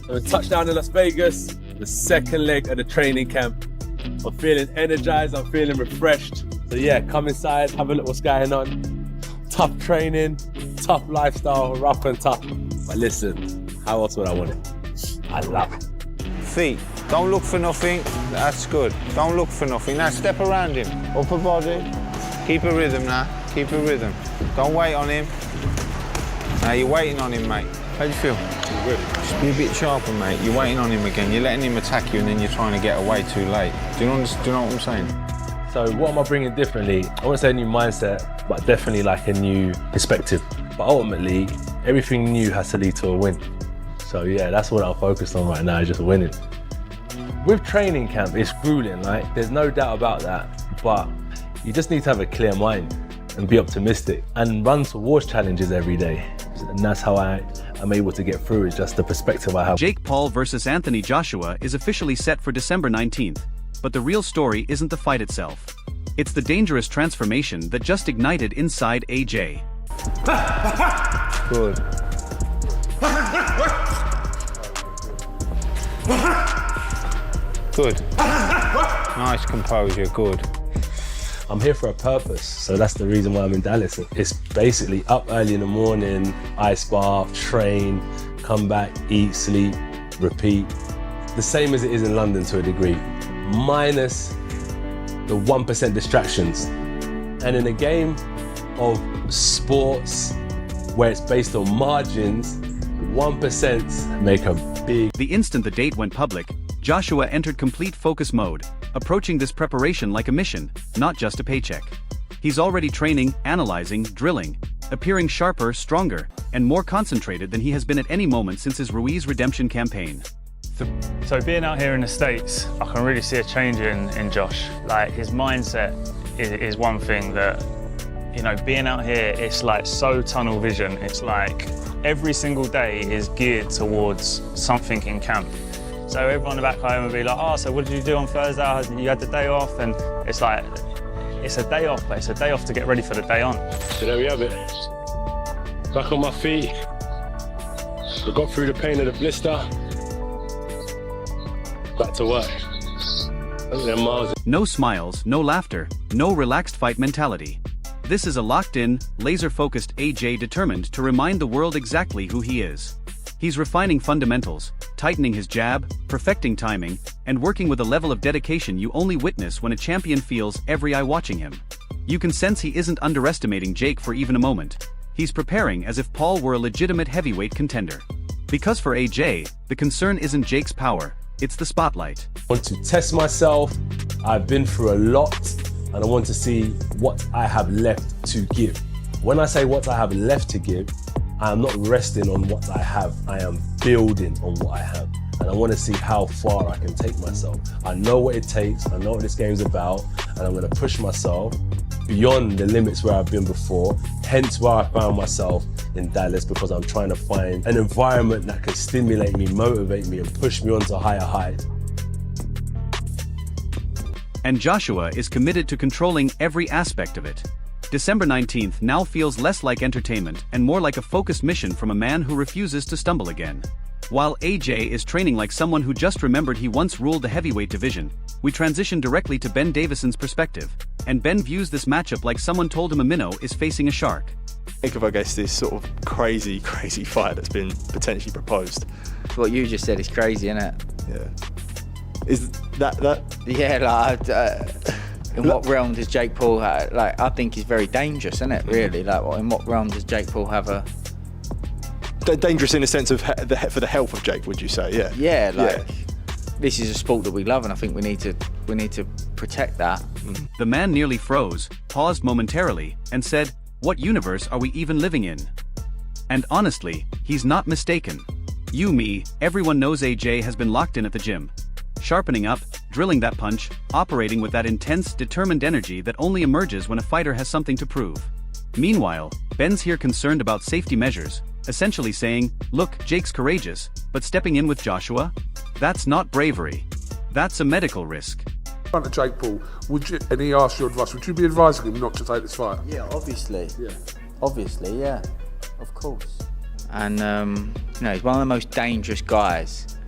So we touched down in Las Vegas, the second leg of the training camp. I'm feeling energized, I'm feeling refreshed. So yeah, come inside, have a look what's going on. Tough training, tough lifestyle, rough and tough. But listen, how else would I want it? I love it. Feet, don't look for nothing, that's good. Don't look for nothing. Now step around him, upper body. Keep a rhythm now, keep a rhythm. Don't wait on him. Now you're waiting on him, mate. How do you feel? Good. Just be a bit sharper, mate. You're waiting on him again. You're letting him attack you and then you're trying to get away too late. Do you know what I'm saying? So what am I bringing differently? I won't say a new mindset, but definitely like a new perspective. But ultimately, everything new has to lead to a win. So yeah, that's what I'm focused on right now, just winning. With training camp, it's grueling, like there's no doubt about that. But you just need to have a clear mind and be optimistic and run towards challenges every day. And that's how I'm able to get through, is just the perspective I have. JakePaul versus Anthony Joshua is officially set for December 19th, but the real story isn't the fight itself. It's the dangerous transformation that just ignited inside AJ. Good. Good. Nice composure, good. I'm here for a purpose, so that's the reason why I'm in Dallas. It's basically up early in the morning, ice bath, train, come back, eat, sleep, repeat. The same as it is in London to a degree, minus the 1% distractions. And in a game of sports where it's based on margins, 1% make a big... The instant the date went public, Joshua entered complete focus mode, approaching this preparation like a mission, not just a paycheck. He's already training, analyzing, drilling, appearing sharper, stronger, and more concentrated than he has been at any moment since his Ruiz redemption campaign. So being out here in the States, I can really see a change in Josh. Like, his mindset is one thing that, you know, being out here, it's like so tunnel vision. It's like every single day is geared towards something in camp. So everyone back home will be like, oh, so what did you do on Thursday? You had the day off? And it's like, it's a day off, but it's a day off to get ready for the day on. So there we have it. Back on my feet. I got through the pain of the blister. Back to work. No smiles, no laughter, no relaxed fight mentality. This is a locked-in, laser-focused AJ determined to remind the world exactly who he is. He's refining fundamentals, tightening his jab, perfecting timing, and working with a level of dedication you only witness when a champion feels every eye watching him. You can sense he isn't underestimating Jake for even a moment. He's preparing as if Paul were a legitimate heavyweight contender. Because for AJ, the concern isn't Jake's power, it's the spotlight. I want to test myself. I've been through a lot, and I want to see what I have left to give. When I say what I have left to give, I am not resting on what I have, I am building on what I have. And I want to see how far I can take myself. I know what it takes, I know what this game's about, and I'm going to push myself beyond the limits where I've been before, hence why I found myself in Dallas, because I'm trying to find an environment that can stimulate me, motivate me, and push me onto higher heights. And Joshua is committed to controlling every aspect of it. December 19th now feels less like entertainment and more like a focused mission from a man who refuses to stumble again. While AJ is training like someone who just remembered he once ruled the heavyweight division, we transition directly to Ben Davidson's perspective, and Ben views this matchup like someone told him a minnow is facing a shark. Think of, I guess, this sort of crazy fight that's been potentially proposed. What you just said is crazy, isn't it? Yeah. Is that? Yeah, like, in what realm does JakePaul have, like, I think he's very dangerous, isn't it, really? Like, in what realm does JakePaul have a... Dangerous in the sense of for the health of Jake, would you say? Yeah. Yeah, like, this is a sport that we love, and I think we need to protect that. The man nearly froze, paused momentarily, and said, "What universe are we even living in?" And honestly, he's not mistaken. You, me, everyone knows AJ has been locked in at the gym. Sharpening up, drilling that punch, operating with that intense, determined energy that only emerges when a fighter has something to prove. Meanwhile, Ben's here concerned about safety measures, essentially saying, look, Jake's courageous, but stepping in with Joshua? That's not bravery. That's a medical risk. In front of JakePaul, would you, and he asked your advice, would you be advising him not to take this fight? Yeah, obviously. Yeah. Obviously, yeah. Of course. And, you know, he's one of the most dangerous guys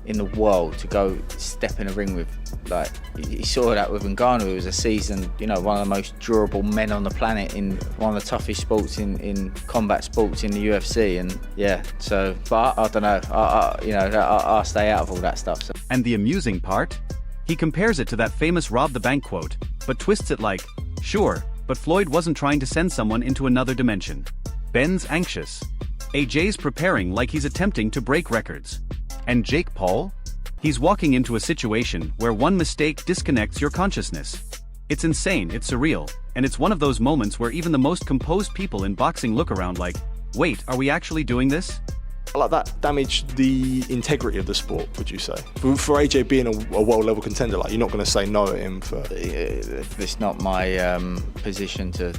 in the world to go step in a ring with. Like, you saw that with Ngannou, who was a seasoned, you know, one of the most durable men on the planet in one of the toughest sports in combat sports in the UFC. And yeah, so, but I don't know, I'll stay out of all that stuff. So. And the amusing part? He compares it to that famous rob the bank quote, but twists it like, sure, but Floyd wasn't trying to send someone into another dimension. Ben's anxious. AJ's preparing like he's attempting to break records. And Jake Paul? He's walking into a situation where one mistake disconnects your consciousness. It's insane, it's surreal, and it's one of those moments where even the most composed people in boxing look around like, wait, are we actually doing this? Like that damaged the integrity of the sport, would you say? For AJ being a world-level contender, like, you're not going to say no at him for... It's not my position to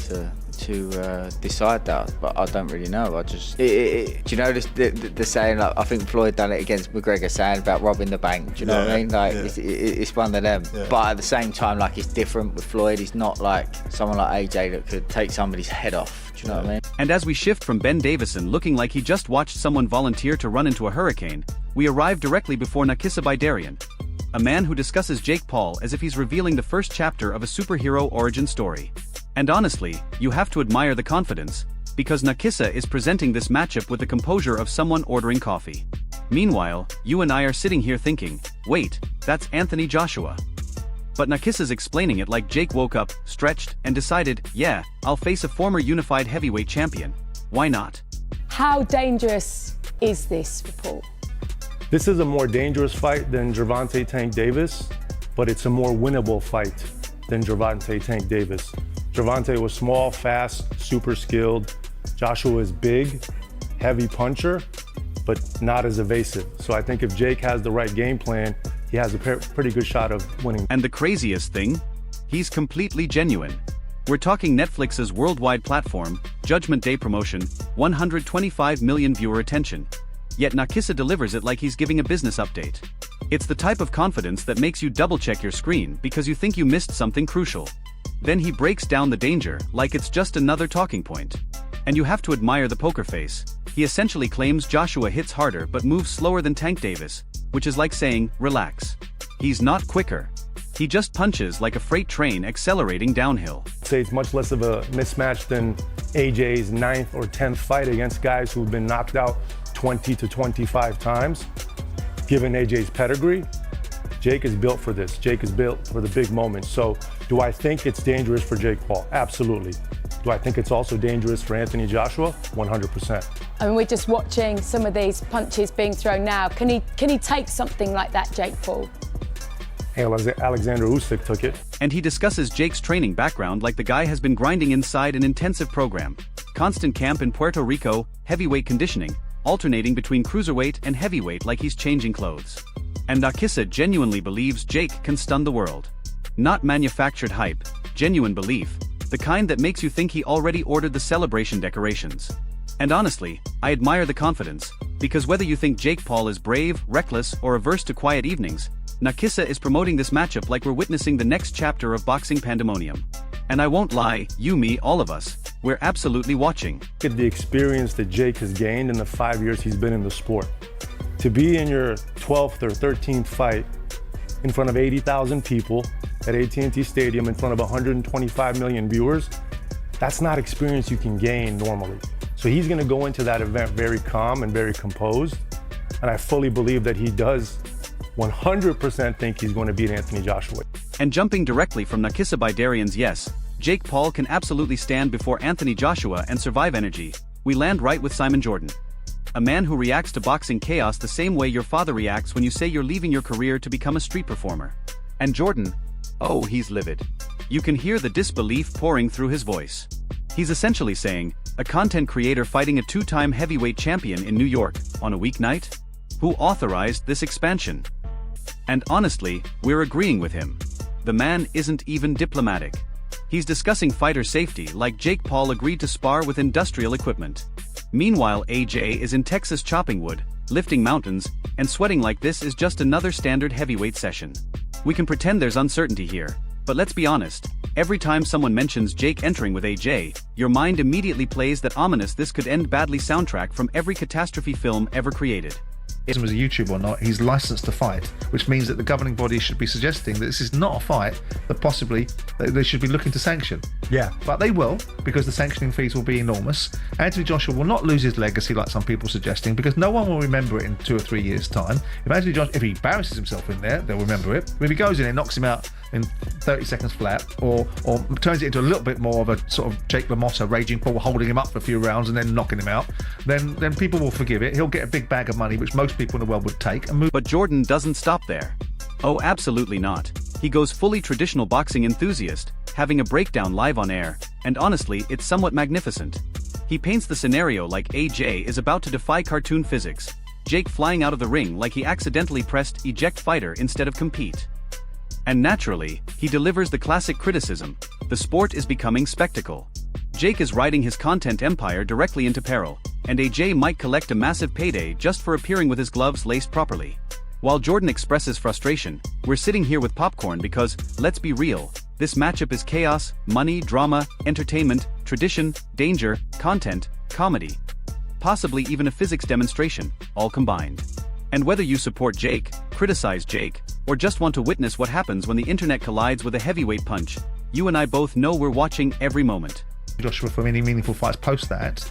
decide that, but I don't really know. I just... do you know the saying, like, I think Floyd done it against McGregor, saying about robbing the bank, do you know what I mean? Like, it's one of them. Yeah. But at the same time, like, it's different with Floyd. He's not like someone like AJ that could take somebody's head off. Do you know what I mean? And as we shift from Ben Davidson looking like he just watched someone volunteer to run into a hurricane, we arrive directly before Nakisa Bidarian, a man who discusses Jake Paul as if he's revealing the first chapter of a superhero origin story. And honestly, you have to admire the confidence, because Nakisa is presenting this matchup with the composure of someone ordering coffee. Meanwhile, you and I are sitting here thinking, wait, that's Anthony Joshua. But Nakisa's explaining it like Jake woke up, stretched, and decided, yeah, I'll face a former unified heavyweight champion. Why not? How dangerous is this for Paul? This is a more dangerous fight than Gervonta Tank Davis, but it's a more winnable fight than Gervonta Tank Davis. Gervonta was small, fast, super skilled. Joshua is big, heavy puncher, but not as evasive. So I think if Jake has the right game plan, he has a pretty good shot of winning. And the craziest thing? He's completely genuine. We're talking Netflix's worldwide platform, Judgment Day promotion, 125 million viewer attention. Yet Nakisa delivers it like he's giving a business update. It's the type of confidence that makes you double-check your screen because you think you missed something crucial. Then he breaks down the danger like it's just another talking point. And you have to admire the poker face. He essentially claims Joshua hits harder but moves slower than Tank Davis, which is like saying, relax. He's not quicker. He just punches like a freight train accelerating downhill. I'd say it's much less of a mismatch than AJ's 9th or 10th fight against guys who've been knocked out 20 to 25 times. Given AJ's pedigree, Jake is built for this. Jake is built for the big moments. So do I think it's dangerous for Jake Paul? Absolutely. Do I think it's also dangerous for Anthony Joshua? 100%. I mean, we're just watching some of these punches being thrown now. Can he take something like that, Jake Paul? Hey, Alexander Usyk took it. And he discusses Jake's training background like the guy has been grinding inside an intensive program. Constant camp in Puerto Rico, heavyweight conditioning, alternating between cruiserweight and heavyweight like he's changing clothes. And Nakisa genuinely believes Jake can stun the world. Not manufactured hype, genuine belief, the kind that makes you think he already ordered the celebration decorations. And honestly, I admire the confidence, because whether you think Jake Paul is brave, reckless, or averse to quiet evenings, Nakisa is promoting this matchup like we're witnessing the next chapter of boxing pandemonium. And I won't lie, you, me, all of us, we're absolutely watching. Look at the experience that Jake has gained in the 5 years he's been in the sport. To be in your 12th or 13th fight in front of 80,000 people at AT&T Stadium in front of 125 million viewers, that's not experience you can gain normally. So he's going to go into that event very calm and very composed. And I fully believe that he does 100% think he's going to beat Anthony Joshua. And jumping directly from Nakisa Bidarian's yes, Jake Paul can absolutely stand before Anthony Joshua and survive energy, we land right with Simon Jordan. A man who reacts to boxing chaos the same way your father reacts when you say you're leaving your career to become a street performer. And Jordan, oh, he's livid. You can hear the disbelief pouring through his voice. He's essentially saying, a content creator fighting a two-time heavyweight champion in New York on a weeknight? Who authorized this expansion? And honestly, we're agreeing with him. The man isn't even diplomatic. He's discussing fighter safety like Jake Paul agreed to spar with industrial equipment. Meanwhile, AJ is in Texas chopping wood, lifting mountains, and sweating like this is just another standard heavyweight session. We can pretend there's uncertainty here, but let's be honest, every time someone mentions Jake entering with AJ, your mind immediately plays that ominous "this could end badly" soundtrack from every catastrophe film ever created. as a YouTuber or not, he's licensed to fight, which means that the governing body should be suggesting that this is not a fight that possibly they should be looking to sanction. Yeah. But they will, because the sanctioning fees will be enormous. Anthony Joshua will not lose his legacy like some people are suggesting, because no one will remember it in 2 or 3 years' time. If he embarrasses himself in there, they'll remember it. But if he goes in and knocks him out in 30 seconds flat, or turns it into a little bit more of a sort of Jake LaMotta, Raging Paul, holding him up for a few rounds and then knocking him out, then people will forgive it. He'll get a big bag of money, which most people in the world would take, and move. But Jordan doesn't stop there. Oh, absolutely not. He goes fully traditional boxing enthusiast, having a breakdown live on air, and honestly, it's somewhat magnificent. He paints the scenario like AJ is about to defy cartoon physics, Jake flying out of the ring like he accidentally pressed eject fighter instead of compete. And naturally, he delivers the classic criticism: the sport is becoming spectacle. Jake is riding his content empire directly into peril, and AJ might collect a massive payday just for appearing with his gloves laced properly. While Jordan expresses frustration, we're sitting here with popcorn because, let's be real, this matchup is chaos, money, drama, entertainment, tradition, danger, content, comedy. Possibly even a physics demonstration, all combined. And whether you support Jake, criticize Jake, or just want to witness what happens when the internet collides with a heavyweight punch, you and I both know we're watching every moment. Joshua from any meaningful fights post that,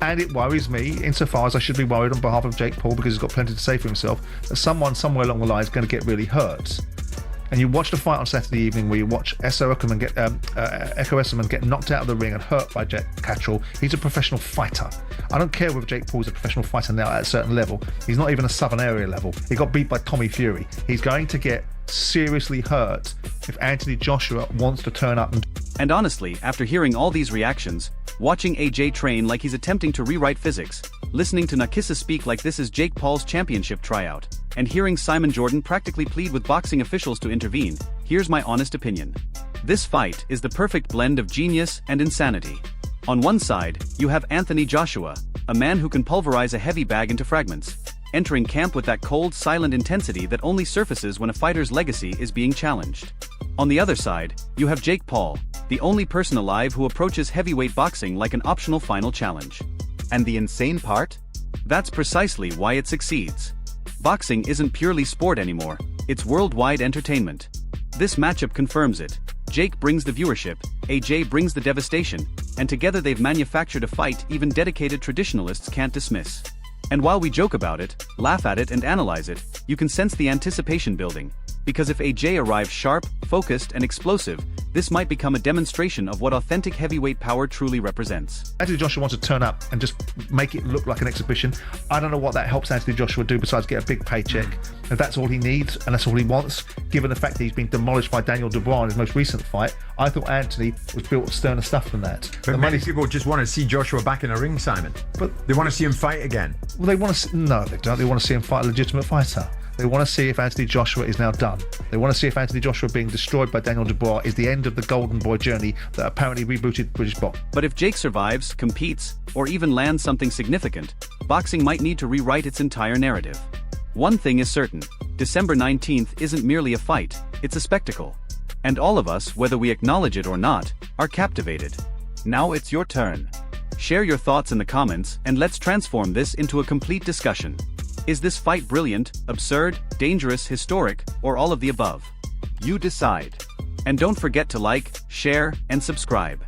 and it worries me insofar as I should be worried on behalf of JakePaul, because he's got plenty to say for himself, that someone somewhere along the line is going to get really hurt. And you watch the fight on Saturday evening where you watch Echo Esserman get knocked out of the ring and hurt by Jack Catchell. He's a professional fighter. I don't care whether JakePaul is a professional fighter now at a certain level. He's not even a Southern area level. He got beat by Tommy Fury. He's going to get seriously hurt if Anthony Joshua wants to turn up. And honestly, after hearing all these reactions, watching AJ train like he's attempting to rewrite physics, listening to Nakisa speak like this is JakePaul's championship tryout, and hearing Simon Jordan practically plead with boxing officials to intervene, here's my honest opinion. This fight is the perfect blend of genius and insanity. On one side, you have Anthony Joshua, a man who can pulverize a heavy bag into fragments, entering camp with that cold, silent intensity that only surfaces when a fighter's legacy is being challenged. On the other side, you have JakePaul, the only person alive who approaches heavyweight boxing like an optional final challenge. And the insane part? That's precisely why it succeeds. Boxing isn't purely sport anymore, it's worldwide entertainment. This matchup confirms it. Jake brings the viewership, AJ brings the devastation, and together they've manufactured a fight even dedicated traditionalists can't dismiss. And while we joke about it, laugh at it and analyze it, you can sense the anticipation building. Because if AJ arrives sharp, focused, and explosive, this might become a demonstration of what authentic heavyweight power truly represents. Anthony Joshua wants to turn up and just make it look like an exhibition. I don't know what that helps Anthony Joshua do besides get a big paycheck. If that's all he needs and that's all he wants, given the fact that he's been demolished by Daniel Dubois in his most recent fight, I thought Anthony was built of sterner stuff than that. But many people just want to see Joshua back in a ring, Simon. But they want to see him fight again. Well, they want to. No, they don't. They want to see him fight a legitimate fighter. They want to see if Anthony Joshua is now done. They want to see if Anthony Joshua being destroyed by Daniel Dubois is the end of the golden boy journey that apparently rebooted British boxing. But if Jake survives, competes, or even lands something significant, boxing might need to rewrite its entire narrative. One thing is certain, December 19th isn't merely a fight, it's a spectacle. And all of us, whether we acknowledge it or not, are captivated. Now it's your turn. Share your thoughts in the comments and let's transform this into a complete discussion. Is this fight brilliant, absurd, dangerous, historic, or all of the above? You decide. And don't forget to like, share, and subscribe.